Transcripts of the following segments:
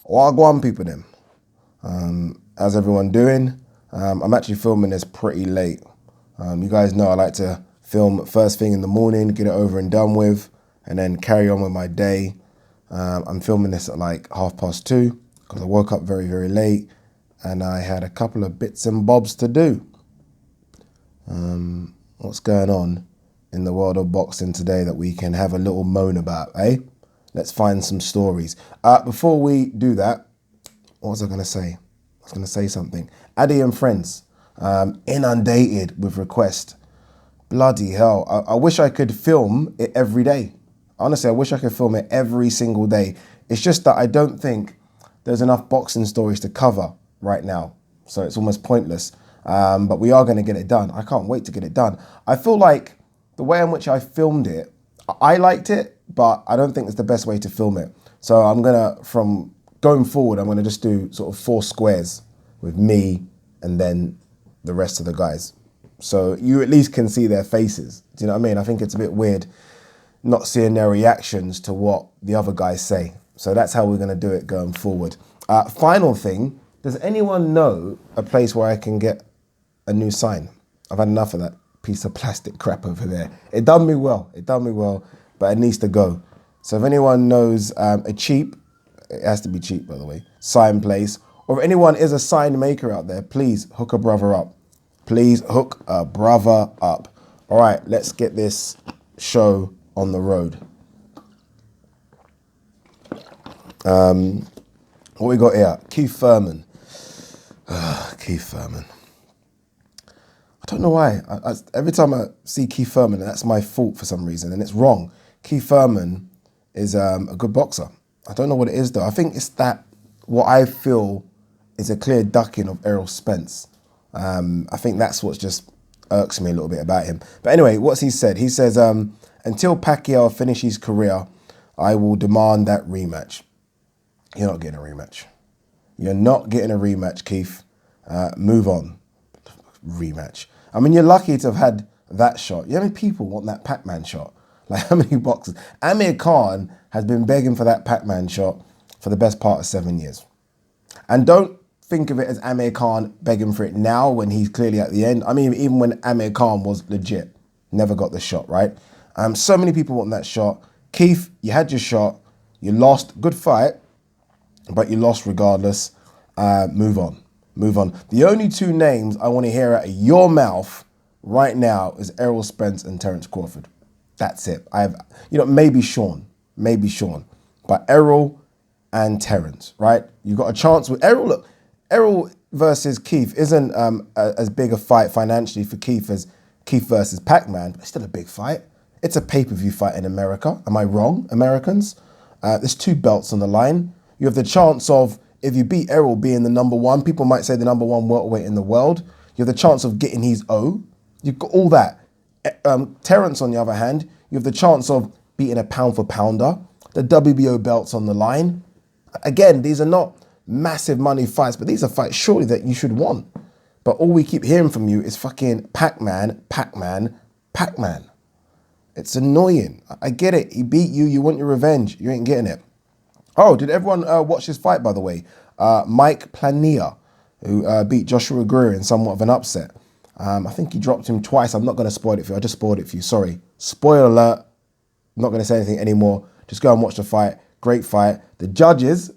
Wagwan people them. How's everyone doing? I'm actually filming this pretty late. You guys know I like to film first thing in the morning, get it over and done with, and then carry on with my day. I'm filming this at like 2:30 because I woke up very, very late and I had a couple of bits and bobs to do. What's going on in the world of boxing today that we can have a little moan about, eh? Let's find some stories. Before we do that, what was I going to say? I was going to say something. Addy and friends, inundated with requests. Bloody hell. I wish I could film it every day. Honestly, I wish I could film it every single day. It's just that I don't think there's enough boxing stories to cover right now. So it's almost pointless. But we are going to get it done. I can't wait to get it done. I feel like the way in which I filmed it, I liked it, but I don't think it's the best way to film it. So I'm going to, from going forward, I'm going to just do sort of 4 squares with me and then the rest of the guys. So you at least can see their faces. Do you know what I mean? I think it's a bit weird not seeing their reactions to what the other guys say. So that's how we're going to do it going forward. Final thing, does anyone know a place where I can get a new sign? I've had enough of that piece of plastic crap over there. It done me well, but it needs to go. So if anyone knows a cheap, it has to be cheap by the way, sign place, or if anyone is a sign maker out there, please hook a brother up. Please hook a brother up. All right, let's get this show on the road. What we got here? Keith Thurman. Keith Thurman. I don't know why. Every time I see Keith Thurman, that's my fault for some reason, and it's wrong. Keith Thurman is a good boxer. I don't know what it is though. I think it's that what I feel is a clear ducking of Errol Spence. I think that's what just irks me a little bit about him. But anyway, what's he said? He says, until Pacquiao finishes his career, I will demand that rematch. You're not getting a rematch. You're not getting a rematch, Keith. Move on. Rematch. I mean, you're lucky to have had that shot. You know how many people want that PACMAN shot? Like, how many boxers? Amir Khan has been begging for that PACMAN shot for the best part of 7 years. And don't think of it as Amir Khan begging for it now when he's clearly at the end. I mean, even when Amir Khan was legit, never got the shot, right? So many people want that shot. Keith, you had your shot. You lost. Good fight, but you lost regardless. Move on. Move on. The only 2 names I want to hear out of your mouth right now is Errol Spence and Terence Crawford. That's it. Maybe Sean, but Errol and Terence, right? You got a chance with Errol. Look, Errol versus Keith isn't as big a fight financially for Keith as Keith versus PACMAN, but it's still a big fight. It's a pay-per-view fight in America. Am I wrong, Americans? There's 2 belts on the line. You have the chance of, if you beat Errol being the #1, people might say the #1 welterweight in the world, you have the chance of getting his O. You've got all that. Terence, on the other hand, you have the chance of beating a pound for pounder. The WBO belt's on the line. Again, these are not massive money fights, but these are fights surely that you should want. But all we keep hearing from you is fucking PACMAN, PACMAN, PACMAN. It's annoying. I get it. He beat you. You want your revenge. You ain't getting it. Oh, did everyone watch this fight, by the way? Mike Plania, who beat Joshua Greer in somewhat of an upset. I think he dropped him twice. I'm not going to spoil it for you. I just spoiled it for you. Sorry. Spoiler alert. I'm not going to say anything anymore. Just go and watch the fight. Great fight. The judges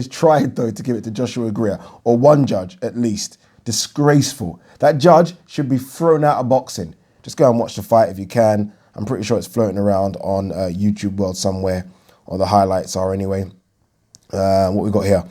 tried, though, to give it to Joshua Greer, or one judge at least. Disgraceful. That judge should be thrown out of boxing. Just go and watch the fight if you can. I'm pretty sure it's floating around on YouTube World somewhere, or the highlights are anyway. What we got here?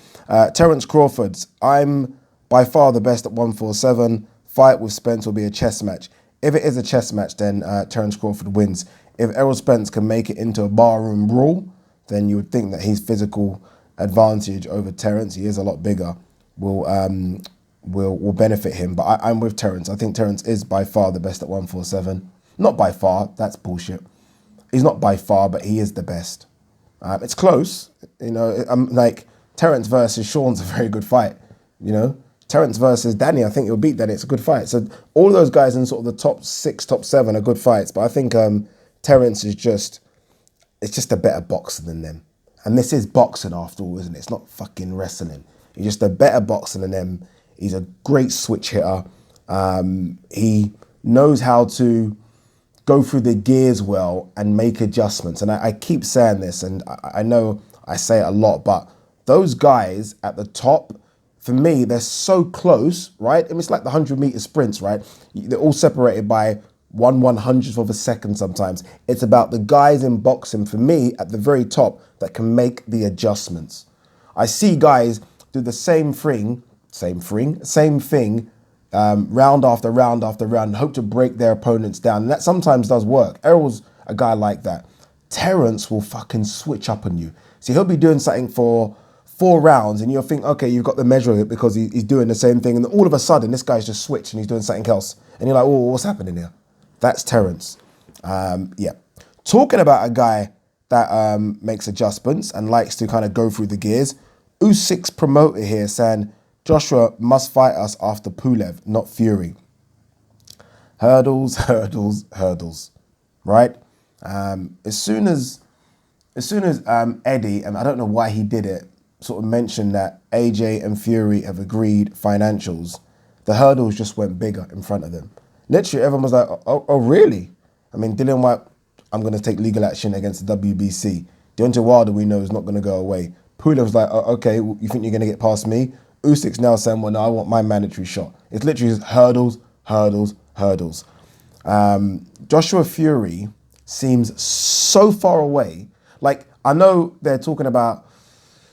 Terence Crawford's, I'm by far the best at 147. Fight with Spence will be a chess match. If it is a chess match, then Terence Crawford wins. If Errol Spence can make it into a barroom brawl, then you would think that his physical advantage over Terence, he is a lot bigger, will benefit him. But I'm with Terence. I think Terence is by far the best at 147. Not by far, that's bullshit. He's not by far, but he is the best. It's close, like Terence versus Sean's a very good fight, Terence versus Danny, I think he'll beat Danny. It's a good fight. So all of those guys in sort of the top 6, top 7 are good fights. But I think Terence is just a better boxer than them. And this is boxing after all, isn't it? It's not fucking wrestling. He's just a better boxer than them. He's a great switch hitter. He knows how to go through the gears well and make adjustments. And I keep saying this, and I know I say it a lot, but those guys at the top, for me, they're so close, right? I mean, it's like the 100-meter sprints, right? They're all separated by 1/100th of a second sometimes. It's about the guys in boxing, for me, at the very top that can make the adjustments. I see guys do the same thing, round after round after round, and hope to break their opponents down. And that sometimes does work. Errol's a guy like that. Terence will fucking switch up on you. See, he'll be doing something for 4 rounds and you'll think, okay, you've got the measure of it because he's doing the same thing. And then all of a sudden, this guy's just switched and he's doing something else. And you're like, oh, what's happening here? That's Terence. Yeah. Talking about a guy that makes adjustments and likes to kind of go through the gears, USYK's promoter here saying, Joshua must fight us after Pulev, not Fury. Hurdles, hurdles, hurdles, right? As soon as Eddie, and I don't know why he did it, sort of mentioned that AJ and Fury have agreed financials, the hurdles just went bigger in front of them. Literally, everyone was like, oh really? I mean, Dillian White, I'm going to take legal action against the WBC. Deontay Wilder, we know, is not going to go away. Pulev was like, oh, okay, you think you're going to get past me? Usyk's now saying, well, no, I want my mandatory shot. It's literally just hurdles, hurdles, hurdles. Joshua Fury seems so far away. Like, I know they're talking about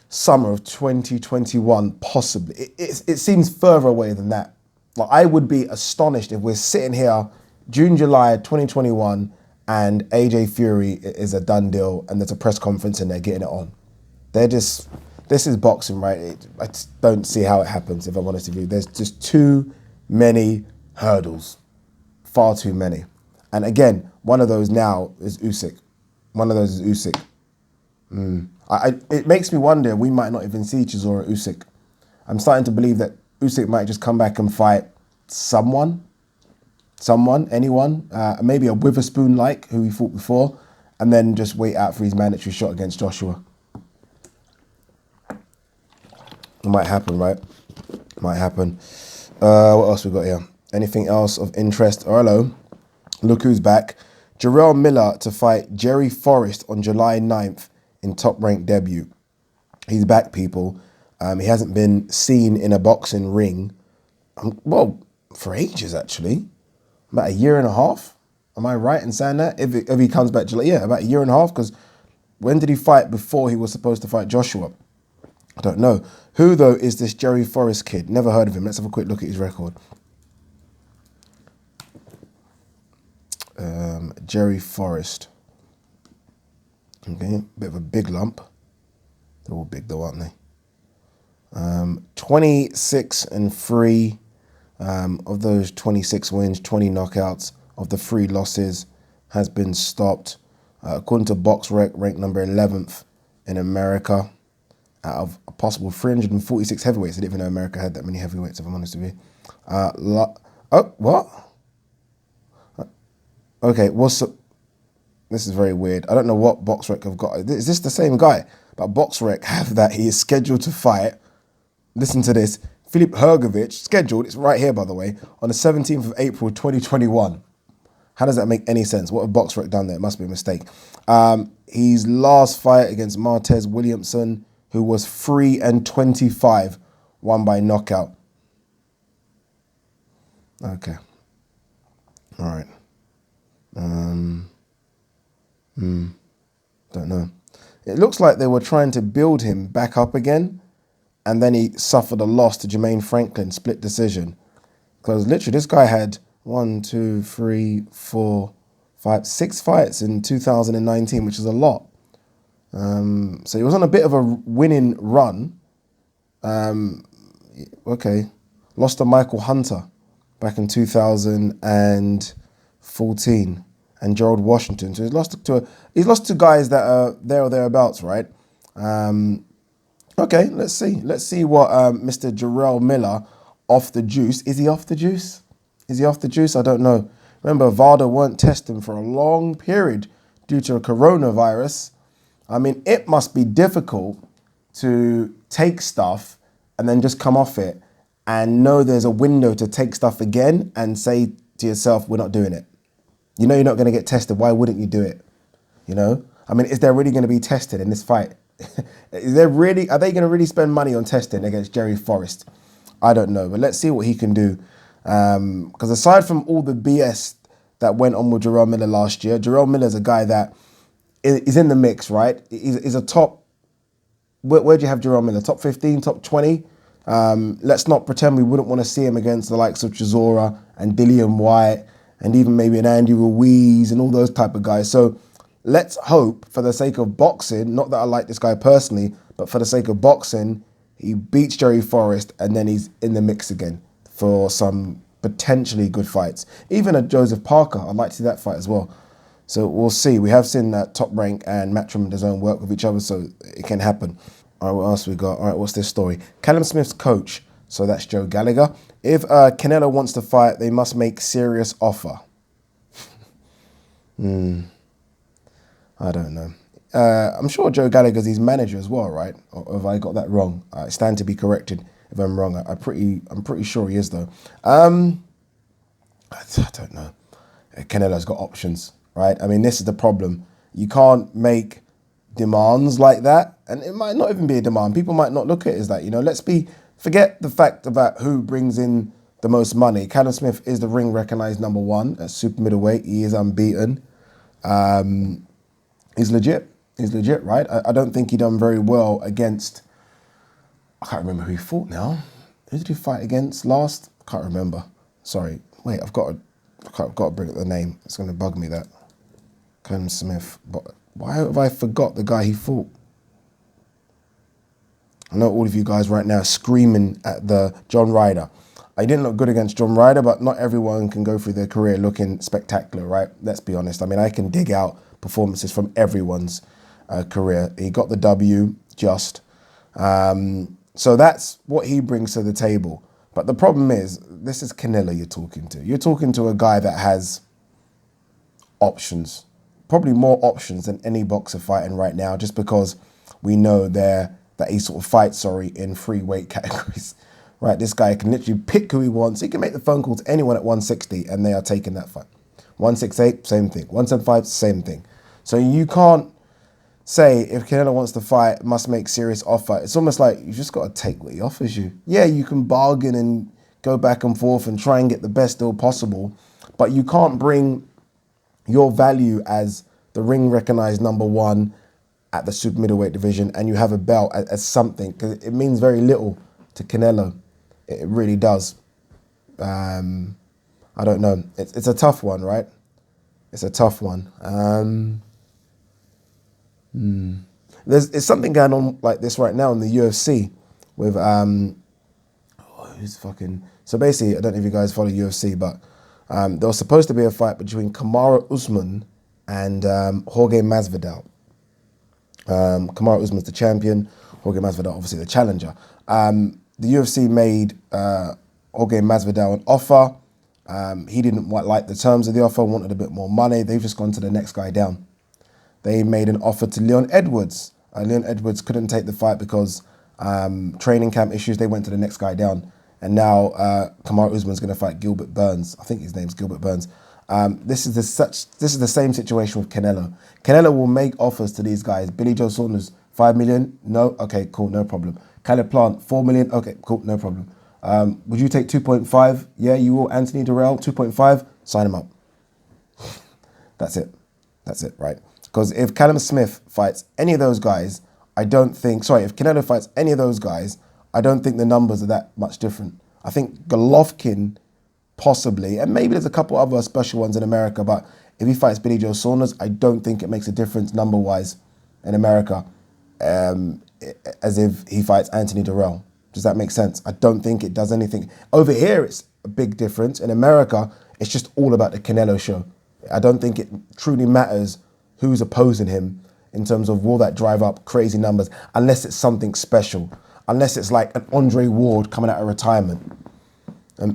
summer of 2021, possibly. It seems further away than that. Like, I would be astonished if we're sitting here June, July 2021 and AJ Fury is a done deal and there's a press conference and they're getting it on. This is boxing, right? I just don't see how it happens, if I'm honest with you. There's just too many hurdles. Far too many. And again, one of those now is Usyk. One of those is Usyk. It makes me wonder, we might not even see Chisora Usyk. I'm starting to believe that Usyk might just come back and fight anyone, maybe a Witherspoon-like, who he fought before, and then just wait out for his mandatory shot against Joshua. It might happen, right? Might happen. What else we got here? Anything else of interest? Oh, hello. Look who's back. Jarrell Miller to fight Jerry Forrest on July 9th in Top Rank debut. He's back, people. He hasn't been seen in a boxing ring, well, for ages, actually. About a year and a half. Am I right in saying that? If he comes back July, yeah, about a year and a half, because when did he fight before he was supposed to fight Joshua? I don't know. Who, though, is this Jerry Forrest kid? Never heard of him. Let's have a quick look at his record. Jerry Forrest. Okay, bit of a big lump. They're all big, though, aren't they? 26-3. Of those 26 wins, 20 knockouts. Of the 3 losses, has been stopped. According to BoxRec, ranked number 11th in America. Out of a possible 346 heavyweights. I didn't even know America had that many heavyweights, if I'm honest with you. What? Okay, this is very weird. I don't know what BoxRec have got. Is this the same guy? But BoxRec have that he is scheduled to fight. Listen to this. Filip Hrgović, scheduled, it's right here, by the way, on the 17th of April, 2021. How does that make any sense? What have BoxRec done there? It must be a mistake. His last fight against Martez Williamson, who was 3-25, won by knockout. Okay. All right. Don't know. It looks like they were trying to build him back up again, and then he suffered a loss to Jermaine Franklin, split decision. Because literally this guy had 6 fights in 2019, which is a lot. So he was on a bit of a winning run. Okay. Lost to Michael Hunter back in 2014 and Gerald Washington. So he's lost to guys that are there or thereabouts, right? Okay, let's see. Let's see what Mr. Jarrell Miller off the juice. Is he off the juice? Is he off the juice? I don't know. Remember, VADA weren't testing for a long period due to a coronavirus. I mean, it must be difficult to take stuff and then just come off it and know there's a window to take stuff again and say to yourself, we're not doing it. You know you're not going to get tested. Why wouldn't you do it? You know? I mean, is there really going to be tested in this fight? Are they going to really spend money on testing against Jerry Forrest? I don't know, but let's see what he can do. Because aside from all the BS that went on with Jarrell Miller last year, Jarrell Miller's a guy that is in the mix, right? He's a top, where'd you have Jarrell Miller? Top 15, top 20? Let's not pretend we wouldn't want to see him against the likes of Chisora and Dillian White and even maybe an Andy Ruiz and all those type of guys. So let's hope, for the sake of boxing, not that I like this guy personally, but for the sake of boxing, he beats Jerry Forrest and then he's in the mix again for some potentially good fights. Even a Joseph Parker, I'd like to see that fight as well. So we'll see. We have seen that Top Rank and Matchroom DAZN work with each other, so it can happen. All right, what else we got? All right, what's this story? Callum Smith's coach, so that's Joe Gallagher. If Canelo wants to fight, they must make serious offer. I don't know. I'm sure Joe Gallagher's his manager as well, right? Or have I got that wrong? I stand to be corrected if I'm wrong. I'm pretty sure he is though. I don't know. Canelo's got options, right? I mean, this is the problem. You can't make demands like that, and it might not even be a demand. People might not look at it as that. You know, forget the fact about who brings in the most money. Callum Smith is the ring recognized #1 at super middleweight. He is unbeaten. He's legit. He's legit, right? I don't think he done very well against, I can't remember who he fought now. Who did he fight against last? Can't remember. Sorry. Wait, I've got to bring up the name. It's going to bug me that. Callum Smith. But why have I forgot the guy he fought? I know all of you guys right now are screaming at the John Ryder. I didn't look good against John Ryder, but not everyone can go through their career looking spectacular, right? Let's be honest. I mean, I can dig out performances from everyone's career. He got the W just. So that's what he brings to the table. But the problem is, this is Canelo you're talking to. You're talking to a guy that has options, probably more options than any boxer fighting right now, just because we know that he sort of fights, in 3 weight categories. Right, this guy can literally pick who he wants. He can make the phone call to anyone at 160 and they are taking that fight. 168, same thing. 175, same thing. So you can't say if Canelo wants to fight, must make serious offer. It's almost like you just got to take what he offers you. Yeah, you can bargain and go back and forth and try and get the best deal possible, but you can't bring your value as the ring recognized #1 at the super middleweight division and you have a belt as something, because it means very little to Canelo. It really does. I don't know. It's a tough one, right? It's a tough one. There's something going on like this right now in the UFC with so basically, I don't know if you guys follow UFC, but there was supposed to be a fight between Kamaru Usman and Jorge Masvidal. Kamaru Usman's the champion, Jorge Masvidal obviously the challenger. The UFC made Jorge Masvidal an offer. He didn't like the terms of the offer, wanted a bit more money. They've just gone to the next guy down. They made an offer to Leon Edwards. Leon Edwards couldn't take the fight because training camp issues. They went to the next guy down. And now Kamaru Usman's going to fight Gilbert Burns. I think his name's Gilbert Burns. This is the same situation with Canelo. Canelo will make offers to these guys. Billy Joe Saunders, 5 million? No? Okay, cool, no problem. Caleb Plant, 4 million? Okay, cool, no problem. Would you take 2.5? Yeah, you will. Anthony Jarrell, 2.5? Sign him up. That's it. That's it, right? Because if Callum Smith fights any of those guys, if Canelo fights any of those guys, I don't think the numbers are that much different. I think Golovkin, possibly, and maybe there's a couple other special ones in America, but if he fights Billy Joe Saunders, I don't think it makes a difference number-wise in America as if he fights Anthony Jarrell. Does that make sense? I don't think it does anything. Over here, it's a big difference. In America, it's just all about the Canelo show. I don't think it truly matters who's opposing him in terms of will that drive up crazy numbers, unless it's something special, unless it's like an Andre Ward coming out of retirement.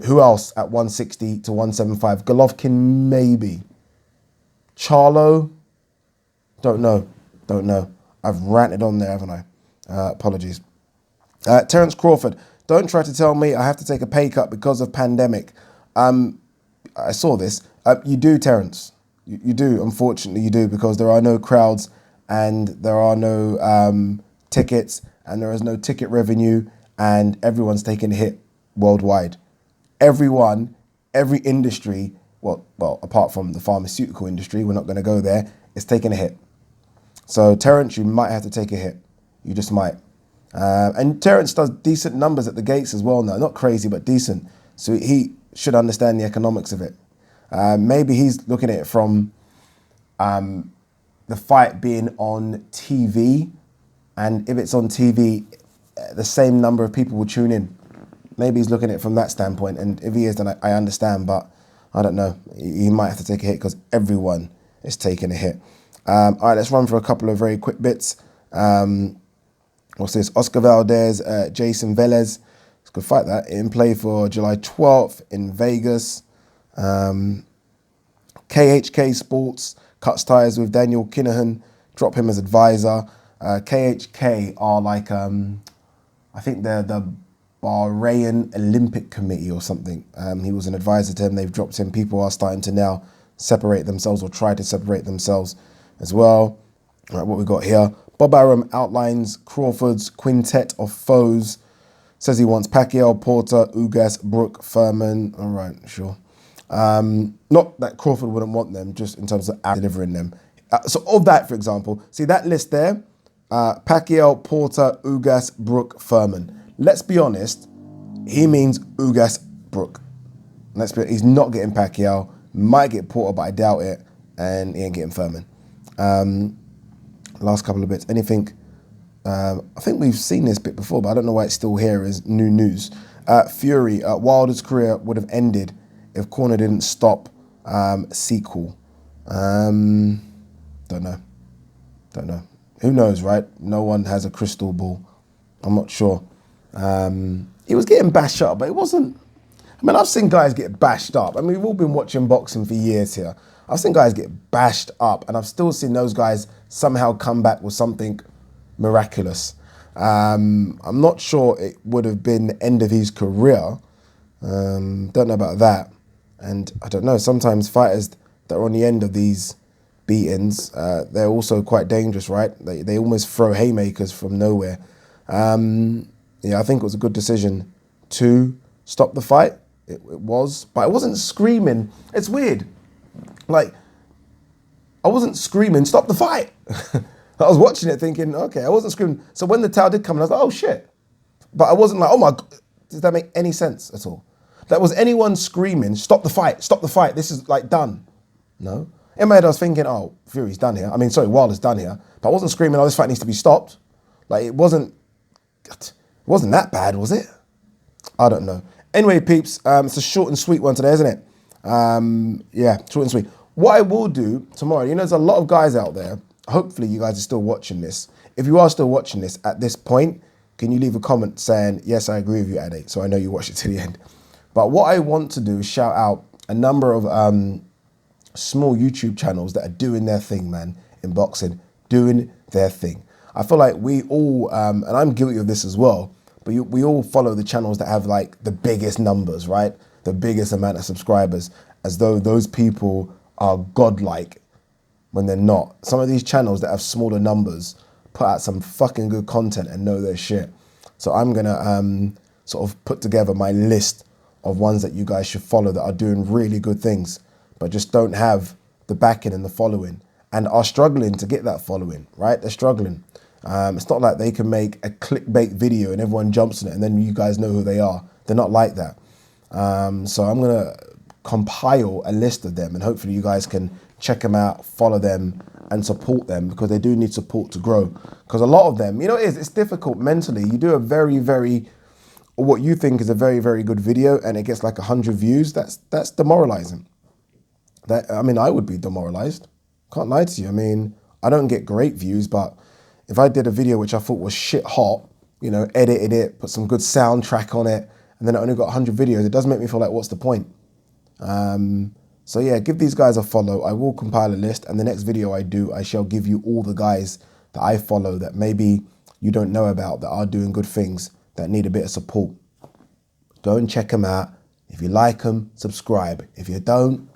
Who else at 160 to 175? Golovkin, maybe. Charlo? Don't know. I've ranted on there, haven't I? Apologies. Terence Crawford, don't try to tell me I have to take a pay cut because of pandemic. I saw this. You do, Terence. You do, unfortunately you do, because there are no crowds and there are no tickets and there is no ticket revenue and everyone's taking a hit worldwide. Everyone, every industry, well, apart from the pharmaceutical industry, we're not going to go there, is taking a hit. So Terence, you might have to take a hit. You just might. And Terence does decent numbers at the gates as well now. Not crazy, but decent. So he should understand the economics of it. Maybe he's looking at it from the fight being on TV. And if it's on TV, the same number of people will tune in. Maybe he's looking at it from that standpoint. And if he is, then I understand. But I don't know. He might have to take a hit because everyone is taking a hit. All right, let's run for a couple of very quick bits. What's this? Oscar Valdez, Jason Velez. It's a good fight, that. In play for July 12th in Vegas. KHK Sports cuts ties with Daniel Kinahan. Drop him as advisor. KHK are like, I think they're the Bahrain Olympic Committee or something. He was an advisor to him. They've dropped him. People are starting to now separate themselves or try to separate themselves as well. All right, what we got here. Bob Arum outlines Crawford's quintet of foes. Says he wants Pacquiao, Porter, Ugas, Brook, Thurman. All right, sure. Not that Crawford wouldn't want them, just in terms of delivering them. So of that, for example, see that list there? Pacquiao, Porter, Ugas, Brook, Thurman. Let's be honest, he means Ugas, Brook. He's not getting Pacquiao, might get Porter, but I doubt it, and he ain't getting Thurman. Last couple of bits. Anything? I think we've seen this bit before, but I don't know why it's still here as new news. Fury, Wilder's career would have ended if Corner didn't stop sequel. Don't know. Who knows, right? No one has a crystal ball. I'm not sure. He was getting bashed up, but it wasn't. I mean, I've seen guys get bashed up. I mean, we've all been watching boxing for years here. I've seen guys get bashed up, and I've still seen those guys somehow come back with something miraculous. I'm not sure it would have been the end of his career. Don't know about that. And I don't know, sometimes fighters that are on the end of these beatings, they're also quite dangerous, right? They almost throw haymakers from nowhere. Yeah, I think it was a good decision to stop the fight. It was, but I wasn't screaming. It's weird. Like, I wasn't screaming, stop the fight. I was watching it thinking, okay, I wasn't screaming. So when the towel did come, I was like, oh shit. But I wasn't like, oh my God, does that make any sense at all? That was anyone screaming, stop the fight, this is like done. No. In my head I was thinking, oh, Fury's done here. I mean, sorry, Wilder's done here. But I wasn't screaming, oh, this fight needs to be stopped. Like, it wasn't that bad, was it? I don't know. Anyway, peeps, it's a short and sweet one today, isn't it? Yeah, short and sweet. What I will do tomorrow, you know, there's a lot of guys out there. Hopefully you guys are still watching this. If you are still watching this at this point, can you leave a comment saying, yes, I agree with you, Ade, so I know you watched it to the end. But what I want to do is shout out a number of small YouTube channels that are doing their thing, man, in boxing, doing their thing. I feel like we all, and I'm guilty of this as well, but we all follow the channels that have like the biggest numbers, right? The biggest amount of subscribers, as though those people are godlike when they're not. Some of these channels that have smaller numbers put out some fucking good content and know their shit. So I'm gonna sort of put together my list of ones that you guys should follow that are doing really good things, but just don't have the backing and the following and are struggling to get that following, right? They're struggling. It's not like they can make a clickbait video and everyone jumps on it and then you guys know who they are. They're not like that. So I'm gonna compile a list of them and hopefully you guys can check them out, follow them and support them because they do need support to grow. Because a lot of them, you know, it's difficult mentally. You do a very, what you think is a very good video and it gets like 100 views, that's demoralizing. I mean, I would be demoralized. Can't lie to you. I mean, I don't get great views, but if I did a video which I thought was shit hot, you know, edited it, put some good soundtrack on it, and then it only got 100 videos, it does make me feel like, what's the point? So yeah, give these guys a follow. I will compile a list and the next video I do, I shall give you all the guys that I follow that maybe you don't know about, that are doing good things, that need a bit of support. Go and check them out. If you like them, subscribe. If you don't,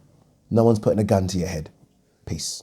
no one's putting a gun to your head. Peace.